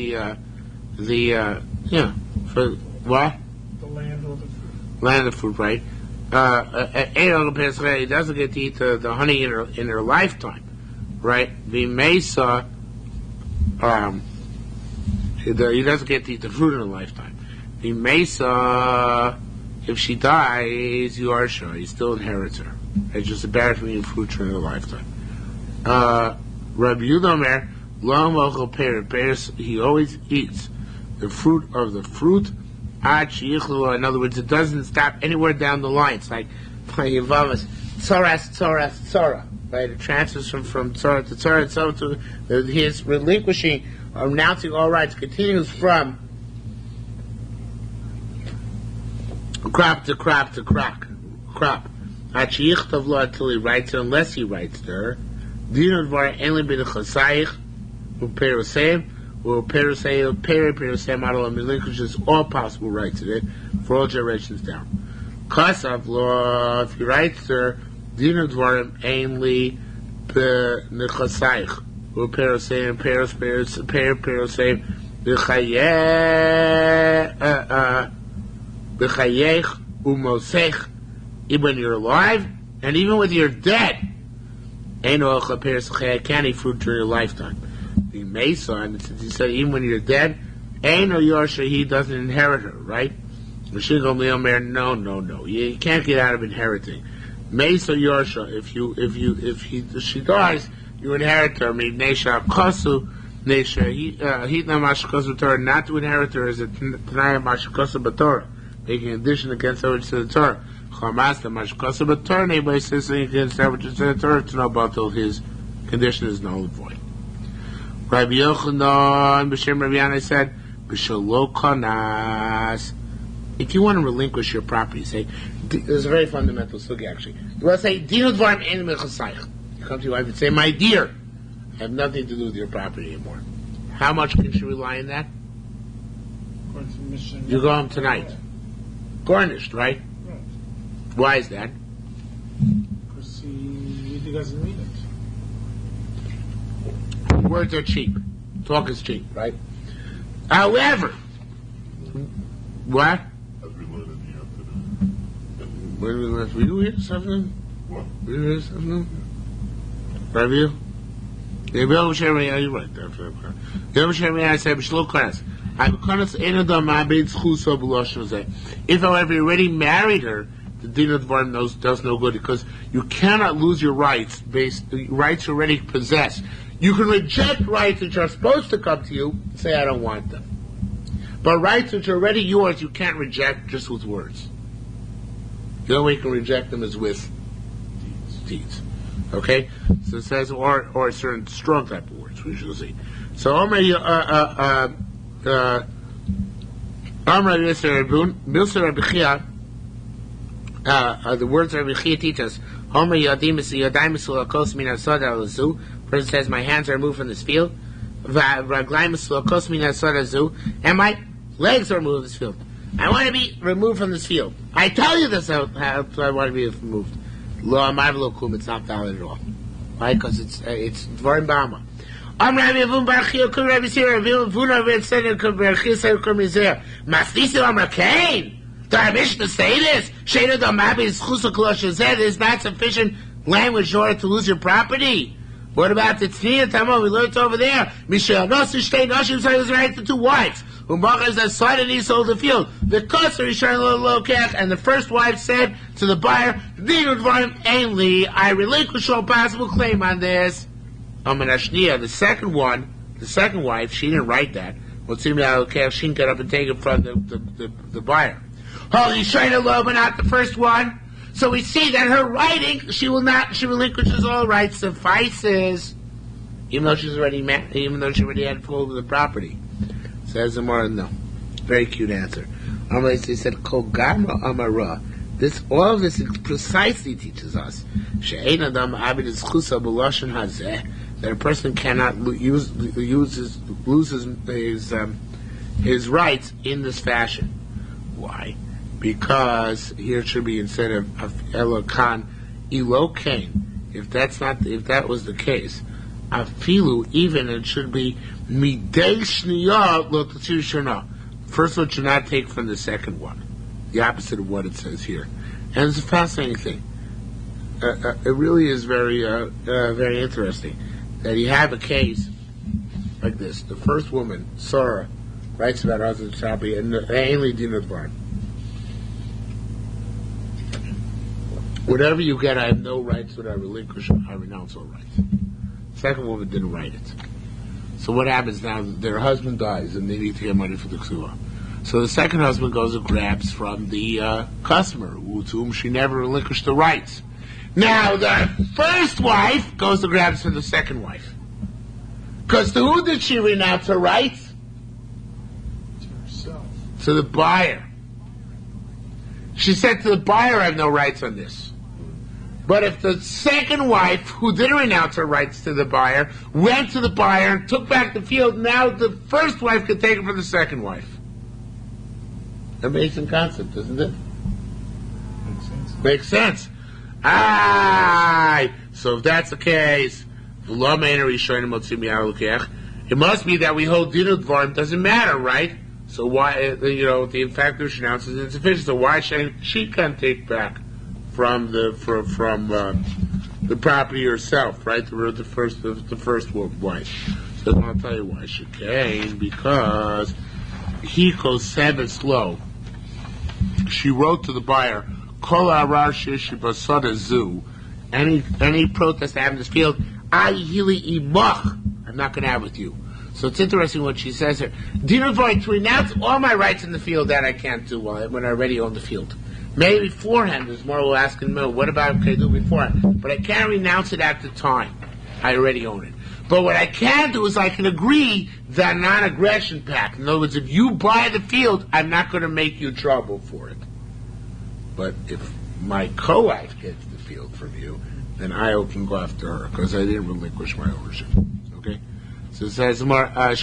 for what? The land or the fruit. Land of fruit, right? He doesn't get to eat the honey in her lifetime, right? The mesa, he doesn't get to eat the fruit in her lifetime. The mesa, if she dies, you are sure he still inherits her. It's just a bad for eating fruit during her lifetime. Rabbi Yudomer, he always eats the fruit of the fruit. In other words, it doesn't stop anywhere down the line. It's like Yavamas tzara. Right? It transfers from tzara to tzara, and so to his relinquishing, or renouncing all rights, continues from crop to crop to crop. Until he writes it, unless he writes there. Relinquishes all possible rights in it for all generations down. Kasav law, if he writes there, Dinu Dvarim ainly b'nechasayich, u'perosayim, perosayim, b'chayech u'mosech, even when you're alive, and even when you're dead. Ain't no can't eat fruit during your lifetime. The Mesa, and since he said even when you're dead, ain't no Yorsha, he doesn't inherit her, right? No. You can't get out of inheriting. Mesa Yorsha, if she dies, you inherit her. I mean, Nesha Kosu, Nesha, Hitna Mashkosu Torah, not to inherit her is a Tanaya Mashkosu Batorah, making an addition against that which is in the Torah. Chamas the Mashkosu Batorah, anybody says something against that which is in the Torah, to know about till his condition is null and void. Rabbi Yochanan, B'Shem Rabbi Yana said, B'Shalo Konas. If you want to relinquish your property, say, there's a very fundamental sugi actually. You want to say, Dinu Dvarim Ein Mechasayich. You come to your wife and say, my dear, I have nothing to do with your property anymore. How much can she rely on that? You go home tonight. Garnished, right? Right. Why is that? Because he doesn't need it. Words are cheap. Talk is cheap, right? However, what? As we learned in the afternoon. Wait a minute, were you hear something? What? Were you hear something? Rabbi? You're right. I said, if, however, you already married her, the din of Dvarim does no good, because you cannot lose your rights rights already possessed. You can reject rights which are supposed to come to you and say, I don't want them. But rights which are already yours, you can't reject just with words. The only way you can reject them is with deeds. Okay? So it says, or a certain strong type of words, we shall see. So, the words of Rabbi Chia teach us, person says, my hands are removed from this field, and my legs are removed from this field. I want to be removed from this field. I tell you this, how I want to be removed. It's not valid at all. Why? Because it's Dvarim Bama. Do I wish to say this? There's not sufficient language in order to lose your property. What about the Tzniya Tama? We learned over there. Misha Nosu Shtei Noshim, so he was married to two wives. Umachas that side and he sold the field. The Kosser Yishar Lo Kech, and the first wife said to the buyer, Dinu Dvarim Ainli, I relinquish all possible claim on this. Amanashniya, the second wife, she didn't write that. Well, it seemed that she didn't get up and take it from the buyer. Holy Shayna Lo, but not the first one. So we see that her writing, she relinquishes all rights, suffices, even though she's already even though she already had full of the property. Says the more no. Very cute answer. He said, Kol Gamra Amara. All of this precisely teaches us that a person cannot lose his rights in this fashion. Why? Because here it should be instead of Elokan, Elokain. If that was the case, Afilu, even it should be Midei Shniyah Lo Tatzir Shana. First one should not take from the second one. The opposite of what it says here. And it's a fascinating thing. It really is very very interesting that you have a case like this. The first woman, Sarah, writes about her husband's property, and ainly Dinu Dvarim. Whatever you get, I have no rights that I relinquish, I renounce all rights. The second woman didn't write it. So what happens now? Their husband dies, and they need to get money for the Ksuvah. So the second husband goes and grabs from the customer, to whom she never relinquished the rights. Now, the first wife goes to grab for the second wife. Because to who did she renounce her rights? To herself. To the buyer. She said to the buyer, I have no rights on this. But if the second wife, who didn't renounce her rights to the buyer, went to the buyer and took back the field, now the first wife could take it from the second wife. Amazing concept, isn't it? Makes sense. Makes sense. Aye. So if that's the case, it must be that we hold dinut dvarim. Doesn't matter, right? So why, the fact that she announces insufficient. So why she can't take back from the property herself, right? The first wife. So I'll tell you why she can, because he goes 7 slow. She wrote to the buyer, Kol arar sheshi basada zu, any protest I have in this field, hili imach, I'm not going to have with you. So it's interesting what she says here. Dinut dvarim, to renounce all my rights in the field, that I can't do when I already own the field. Maybe beforehand, there's more we'll ask in a minute, what about can I do beforehand? But I can't renounce it at the time. I already own it. But what I can do is I can agree that non-aggression pact. In other words, if you buy the field, I'm not going to make you trouble for it. But if my co-wife gets the field from you, then I can go after her because I didn't relinquish my ownership. Okay? So it says more, any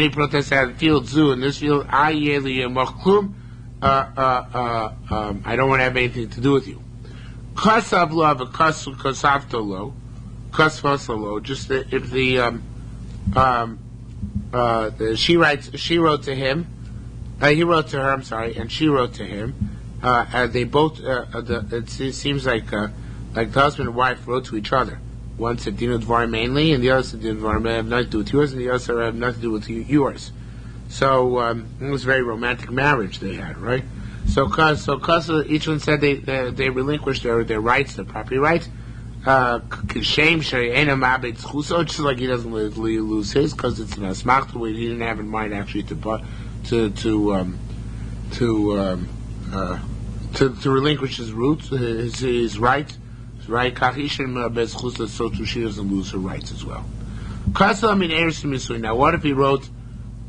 protest at the field, zoo, in this field, I don't want to have anything to do with you. Kasav lo, kasavto lo, kasvasalo, just if she wrote to him, he wrote to her, I'm sorry, and she wrote to him, they both, it seems like the husband and wife wrote to each other. One said dinut dvarim mainly, and the other said dinut dvarim have nothing to do with yours, and the other said have nothing to do with yours. So it was a very romantic marriage they had, right? So each one said they relinquished their rights, their property rights. Shame just like he doesn't lose his, because it's an asmachta where he didn't have in mind actually to relinquish his roots, his rights. Right, so too she doesn't lose her rights as well. Now, what if he wrote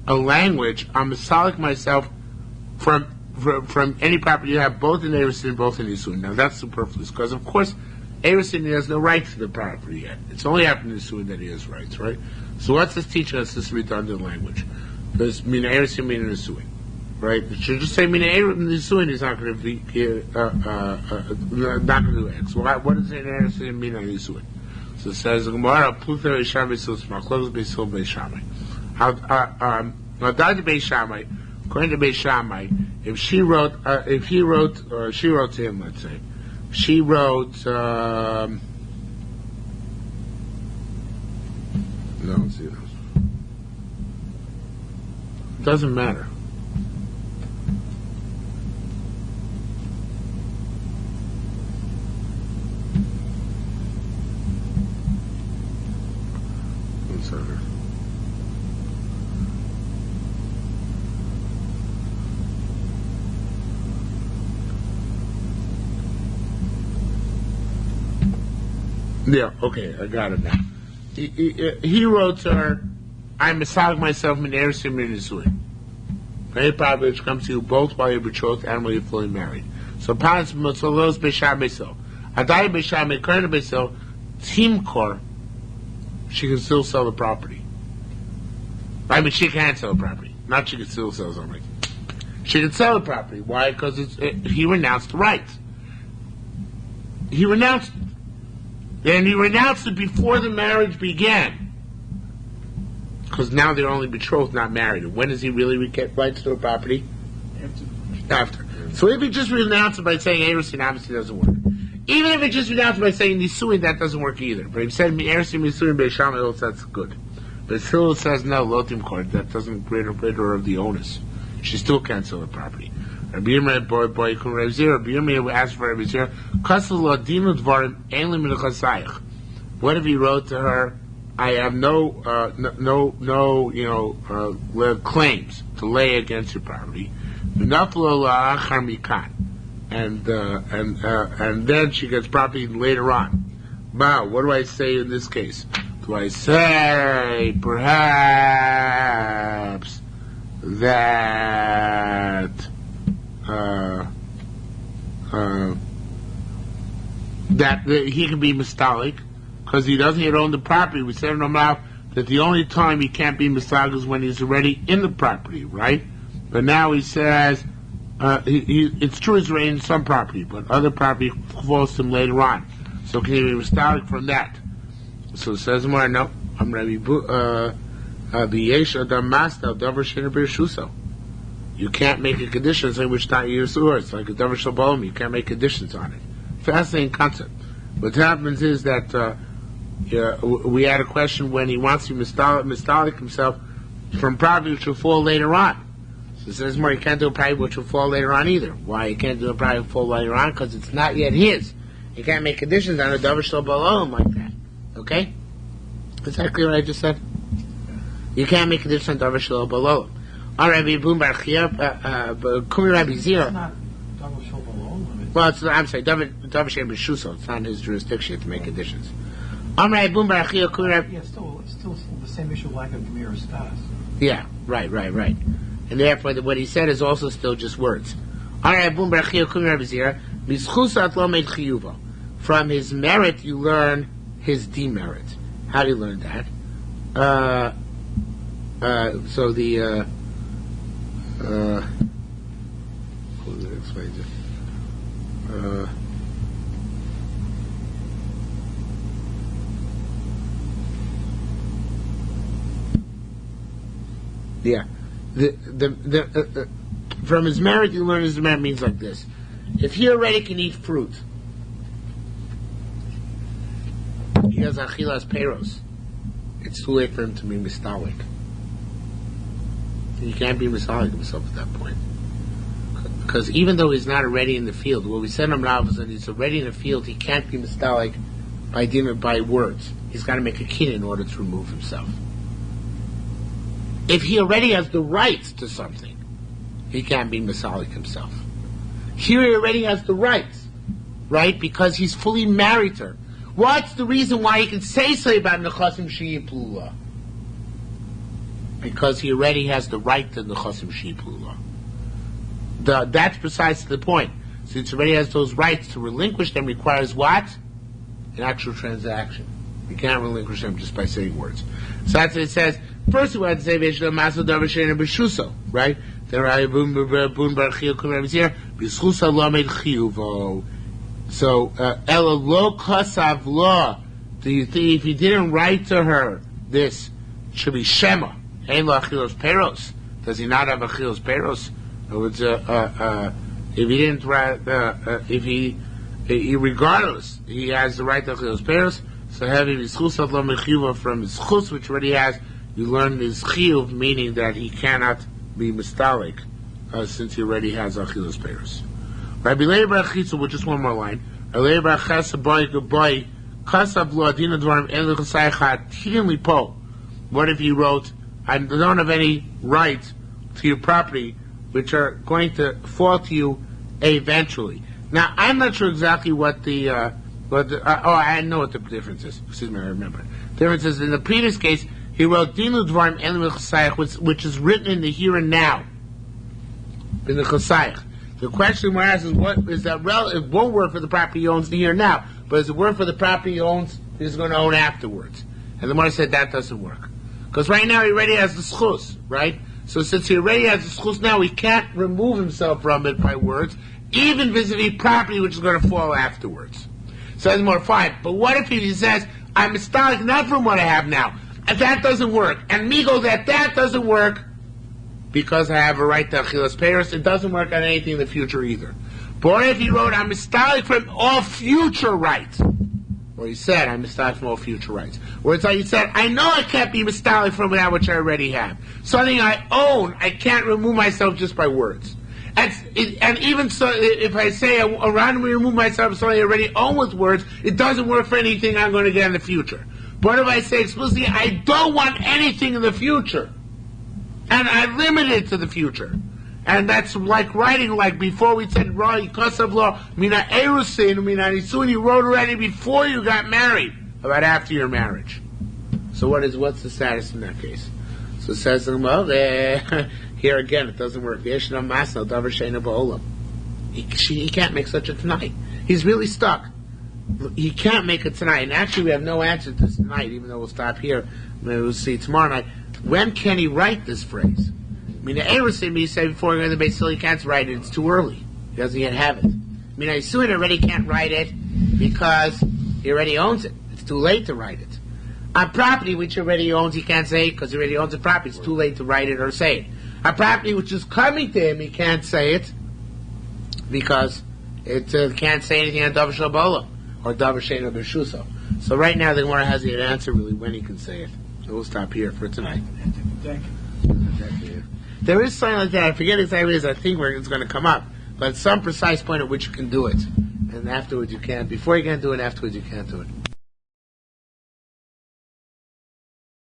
a language? I'm masalik myself from any property you have, both in Erusin and both in Nisuin. Now that's superfluous because, of course, Erusin has no right to the property yet. It's only after Nisuin that he has rights, right? So what's this teaching us? This redundant language. There's mina Erusin, mina Nisuin. Right? It should just say, Nisuin is not going to be, not going to do X. What does it mean on Nisuin? So it says, Gemara, Pluther Isham Beis Machlokes Beis Hillel Beis Shammai. According to Beis Shammai, if she wrote to him, let's say, she wrote, no, let's see this. It doesn't matter. Yeah, okay, I got it now. He wrote to her, I masag myself min eresim min nisuin. Any property which comes to you both while you're betrothed and while you're fully married. So parents motzolos b'sham beso. Adai b'sham ekarna beso, timkor, she can still sell the property. I mean, she can't sell the property. Not she can still sell something. She can sell the property. Why? Because he renounced the rights. He renounced it. And he renounced it before the marriage began. Because now they're only betrothed, not married. And when does he really get rights to the property? After. So if he just renounced it by saying Erusin, obviously doesn't work. Even if he just renounced it by saying Nisuin, that doesn't work either. But if he said Erusin, Nisuin, Beisham, that's good. But still says no, Lotim Court, that doesn't rid her of the onus. She still can't sell the property. Rabbi Yirmiyah asked for Rabbi Zera, what if he wrote to her, I have no claims to lay against your property. and then she gets property later on. Now, what do I say in this case? Do I say perhaps that that he can be mistalik because he doesn't yet own the property? We said in Amar that the only time he can't be mistalik is when he's already in the property, right? But now he says it's true he's already in some property, but other property falls to him later on. So can he be mistalik from that? So it says more. No, I'm Rabbi B'Yesha Damasta Davar Shena B'Yeshuso. You can't make a condition saying which not your shiur. It's like a Davar Shalom. You can't make conditions on it. Fascinating concept. What happens is that we had a question when he wants to mistalik himself from property which will fall later on. So it says more. He can't do a property which will fall later on either. Why he can't do a property which will fall later on? Because it's not yet his. You can't make conditions on a Davar Shalom like that. Okay? Is that clear what I just said? You can't make conditions on Davar Shalom. All right, Rabbi Boom Bar Chia, Kumi Rabbi Zira. It's not double shalom. Well, I'm sorry, Davar Shem B'Shuso. It's not in his jurisdiction to make conditions. Rabbi Boom Bar Chia, Kumi Rabbi. Yeah, still the same issue of lack of Gemira status. Yeah, right. And therefore, what he said is also still just words. All right, Boom Bar Chia, Kumi Rabbi Zira. Mizchusat lo made chiyuvo. From his merit, you learn his demerit. How do you learn that? So the who explains it? Yeah, from his merit, you learn his demerit means like this: if he already can eat fruit. He has achilas peros. It's too late for him to be mistalik. He can't be mistalik himself at that point. Because even though he's not already in the field, what we said on Rav is that he's already in the field, he can't be mistalik by words. He's got to make a kin in order to remove himself. If he already has the rights to something, he can't be mistalik himself. Here he already has the rights, right? Because he's fully married to her. What's the reason why he can say so about nechasim sheyiplula? Because he already has the right to nechasim sheyiplula. That's precisely the point. Since he already has those rights, to relinquish them requires what? An actual transaction. You can't relinquish them just by saying words. So that's what it says. First, we had to say Veshla Masa Davar Shena B'Shuso, right? Then I Bun Bar Chiyuv Kum Rabbi Zira B'Schusa Lamed Chiyuvo. So, Ella lo kasav lo. Do you think if he didn't write to her this, it should be Shema? Ein lo achilos peros. Does he not have achilos peros? In other words, if he didn't write, if he regardless, he has the right to achilos peros. So having his chus lo mechiva from his chus, which already has, you learn his chiyuv, meaning that he cannot be mistalik, since he already has achilos peros. Rabbi Leir Bar Chitzu, with just one more line. Rabbi Leir Bar Chasa Boy Goboy Kasav Lo Adina Dvarim En Lechasaycha Tinli Po. What if he wrote, I don't have any right to your property, which are going to fall to you eventually. Now, I'm not sure exactly what the I know what the difference is. Excuse me, I remember. The difference is, in the previous case, he wrote Dinu Dvarim En Lechasaycha, which is written in the here and now. In the Chasaycha. The question we're asking is, what is that it won't work for the property he owns here now, but does it work for the property he owns, he's going to own afterwards? And the Gemara said that doesn't work. Because right now he already has the schus, right? So since he already has the schus now, he can't remove himself from it by words, even vis-a-vis property which is going to fall afterwards. So that's more fine. But what if he says, I'm mistalik not from what I have now, and that doesn't work, and Migo that doesn't work, because I have a right to achilas peros, it doesn't work on anything in the future either. But if he wrote, I'm mistalik from all future rights, or he said, I'm mistalik from all future rights, or it's like he said, I know I can't be mistalik from that which I already have. Something I own, I can't remove myself just by words. And even so, if I say I randomly remove myself from something I already own with words, it doesn't work for anything I'm going to get in the future. But if I say explicitly, I don't want anything in the future, and I limit it to the future, And that's like writing, like before we said, Kosav law, Mina Erusin, Mina Nisun, you wrote already before you got married, about after your marriage. So what's the status in that case? So it says, well, here again, it doesn't work. He can't make such a tonight. He's really stuck. He can't make it tonight. And actually, we have no answer to this tonight, even though we'll stop here. Maybe we'll see tomorrow night. When can he write this phrase? I mean, the Erusin, he said before going to the Beit Hillel, he can't write it. It's too early. He doesn't yet have it. I mean, Yisuin already can't write it because he already owns it. It's too late to write it. On property which he already owns, he can't say it because he already owns the property. It's too late to write it or say it. On property which is coming to him, he can't say it because it can't say anything on Davar Shalbola or Davar Sheina B'Shuso. So right now, the Gemara has the answer really when he can say it. So we'll stop here for tonight. There is something like that. I forget exactly as I think where it's going to come up, but some precise point at which you can do it, and afterwards you can't. Before you can't do it, afterwards you can't do it.